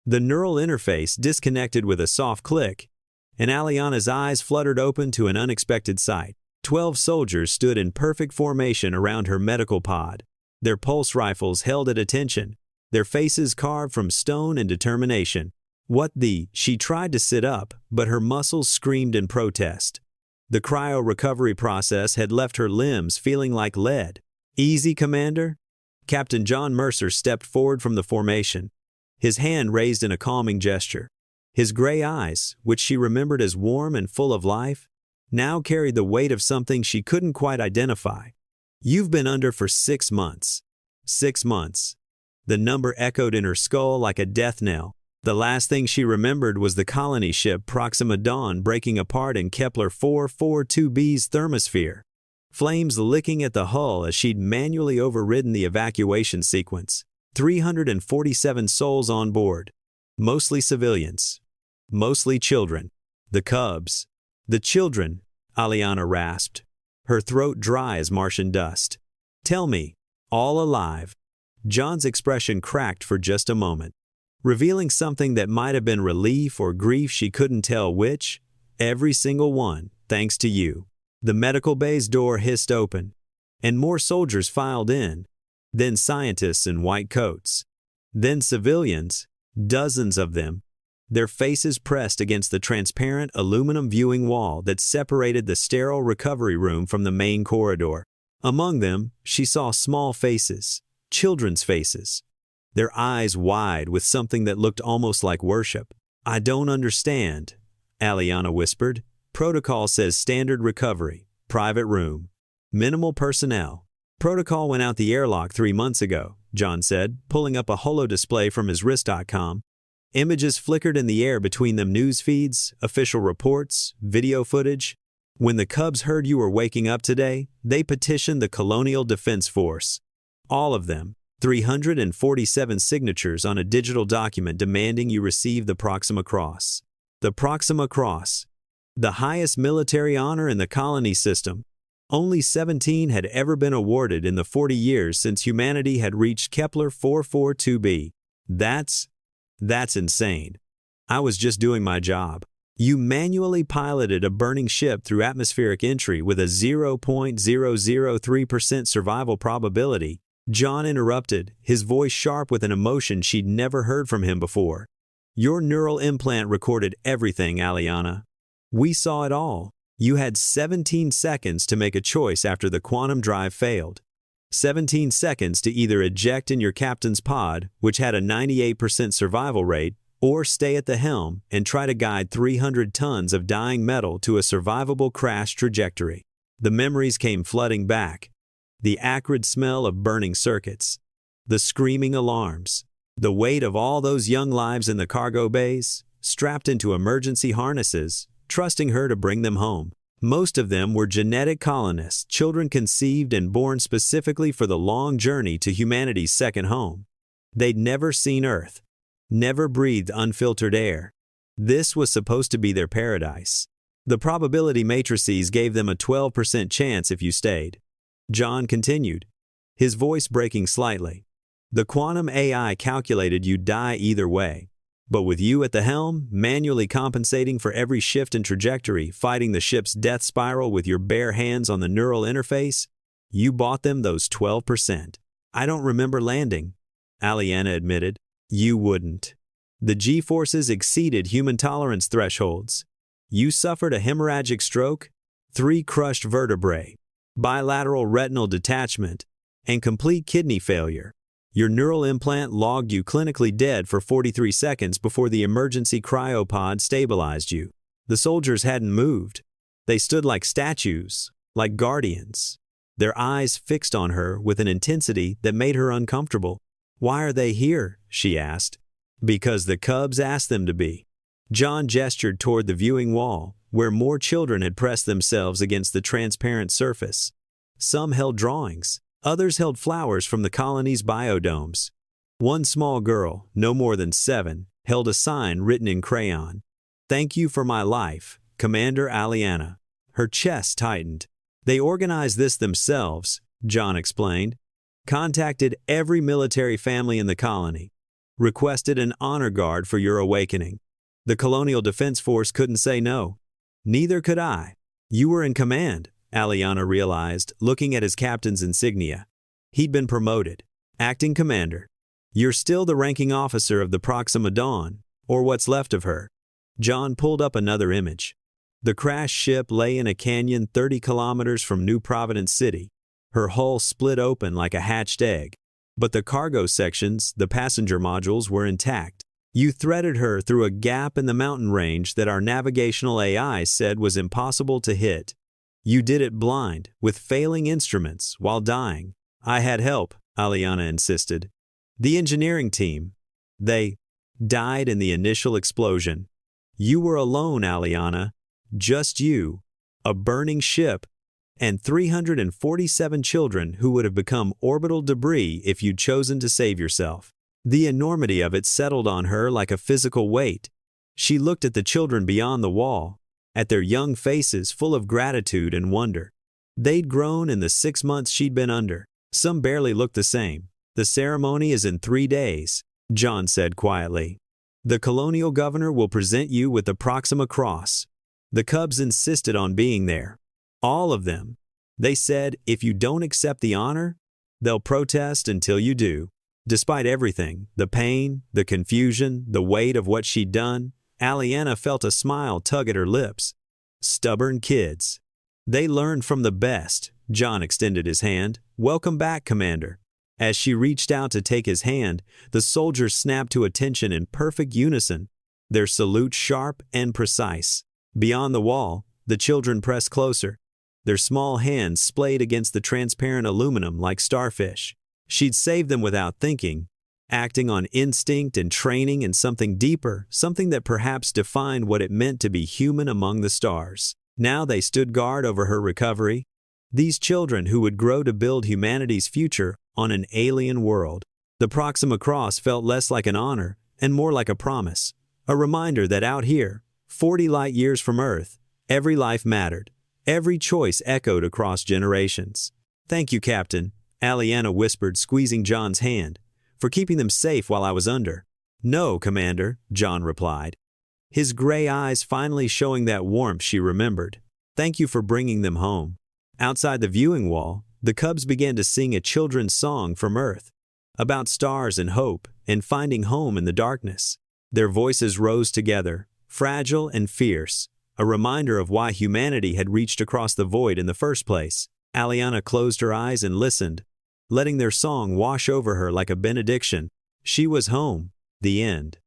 The neural interface disconnected with a soft click, and Aliana's eyes fluttered open to an unexpected sight. 12 soldiers stood in perfect formation around her medical pod, their pulse rifles held at attention, their faces carved from stone and determination. She tried to sit up, but her muscles screamed in protest. The cryo recovery process had left her limbs feeling like lead. "Easy, Commander?" Captain John Mercer stepped forward from the formation, his hand raised in a calming gesture. His gray eyes, which she remembered as warm and full of life, now carried the weight of something she couldn't quite identify. "You've been under for 6 months. 6 months." The number echoed in her skull like a death knell. The last thing she remembered was the colony ship Proxima Dawn breaking apart in Kepler 442b's thermosphere, flames licking at the hull as she'd manually overridden the evacuation sequence. 347 souls on board, mostly civilians, mostly children. The Cubs. "The children," Aliana rasped, her throat dry as Martian dust. "Tell me, all alive?" John's expression cracked for just a moment, revealing something that might have been relief or grief, she couldn't tell which. "Every single one, thanks to you." The medical bay's door hissed open, and more soldiers filed in, then scientists in white coats, then civilians, dozens of them, their faces pressed against the transparent aluminum viewing wall that separated the sterile recovery room from the main corridor. Among them, she saw small faces, children's faces, their eyes wide with something that looked almost like worship. "I don't understand," Aliana whispered. "Protocol says standard recovery, private room, minimal personnel." "Protocol went out the airlock 3 months ago," John said, pulling up a holo-display from his wrist.com. Images flickered in the air between them, news feeds, official reports, video footage. "When the Cubs heard you were waking up today, they petitioned the Colonial Defense Force. All of them, 347 signatures on a digital document demanding you receive the Proxima Cross." The Proxima Cross, the highest military honor in the colony system. Only 17 had ever been awarded in the 40 years since humanity had reached Kepler 442b. That's insane. "I was just doing my job." "You manually piloted a burning ship through atmospheric entry with a 0.003% survival probability," John interrupted, his voice sharp with an emotion she'd never heard from him before. "Your neural implant recorded everything, Aliana. We saw it all. You had 17 seconds to make a choice after the quantum drive failed. 17 seconds to either eject in your captain's pod, which had a 98% survival rate, or stay at the helm and try to guide 300 tons of dying metal to a survivable crash trajectory." The memories came flooding back. The acrid smell of burning circuits, the screaming alarms, the weight of all those young lives in the cargo bays, strapped into emergency harnesses, trusting her to bring them home. Most of them were genetic colonists, children conceived and born specifically for the long journey to humanity's second home. They'd never seen Earth, never breathed unfiltered air. This was supposed to be their paradise. The probability matrices gave them a 12% chance if you stayed. John continued, his voice breaking slightly. "The quantum AI calculated you'd die either way. But with you at the helm, manually compensating for every shift in trajectory, fighting the ship's death spiral with your bare hands on the neural interface, you bought them those 12%. "I don't remember landing," Aliana admitted. "You wouldn't. The G-forces exceeded human tolerance thresholds. You suffered a hemorrhagic stroke, 3 crushed vertebrae, bilateral retinal detachment, and complete kidney failure. Your neural implant logged you clinically dead for 43 seconds before the emergency cryopod stabilized you. The soldiers hadn't moved. They stood like statues, like guardians, their eyes fixed on her with an intensity that made her uncomfortable. "Why are they here?" she asked. "Because the Cubs asked them to be." John gestured toward the viewing wall, where more children had pressed themselves against the transparent surface. Some held drawings. Others held flowers from the colony's biodomes. One small girl, no more than 7, held a sign written in crayon. "Thank you for my life, Commander Aliana." Her chest tightened. "They organized this themselves," John explained. "Contacted every military family in the colony. requested an honor guard for your awakening. The Colonial Defense Force couldn't say no. Neither could I. You were in command, Aliana realized, looking at his captain's insignia. He'd been promoted. Acting commander. You're still the ranking officer of the Proxima Dawn, or what's left of her. John pulled up another image. The crashed ship lay in a canyon 30 kilometers from New Providence City, her hull split open like a hatched egg. But the cargo sections, the passenger modules, were intact. You threaded her through a gap in the mountain range that our navigational AI said was impossible to hit. You did it blind, with failing instruments, while dying. I had help, Aliana insisted. The engineering team. They died in the initial explosion. You were alone, Aliana. Just you, a burning ship, and 347 children who would have become orbital debris if you'd chosen to save yourself. The enormity of it settled on her like a physical weight. She looked at the children beyond the wall, at their young faces full of gratitude and wonder. They'd grown in the 6 months she'd been under. Some barely looked the same. The ceremony is in 3 days, John said quietly. The colonial governor will present you with the Proxima Cross. The Cubs insisted on being there. All of them. They said, if you don't accept the honor, they'll protest until you do. Despite everything, the pain, the confusion, the weight of what she'd done, Aliana felt a smile tug at her lips. Stubborn kids. They learned from the best. John extended his hand. Welcome back, Commander. As she reached out to take his hand, the soldiers snapped to attention in perfect unison, their salute sharp and precise. Beyond the wall, the children pressed closer, their small hands splayed against the transparent aluminum like starfish. She'd saved them without thinking, acting on instinct and training and something deeper, something that perhaps defined what it meant to be human among the stars. Now they stood guard over her recovery. These children who would grow to build humanity's future on an alien world. The Proxima Cross felt less like an honor and more like a promise, a reminder that out here, 40 light years from Earth, every life mattered. Every choice echoed across generations. Thank you, Captain, Aliana whispered, squeezing John's hand, for keeping them safe while I was under. No, Commander, John replied, his gray eyes finally showing that warmth she remembered. Thank you for bringing them home. Outside the viewing wall, the Cubs began to sing a children's song from Earth, about stars and hope and finding home in the darkness. Their voices rose together, fragile and fierce, a reminder of why humanity had reached across the void in the first place. Aliana closed her eyes and listened, letting their song wash over her like a benediction. She was home. The end.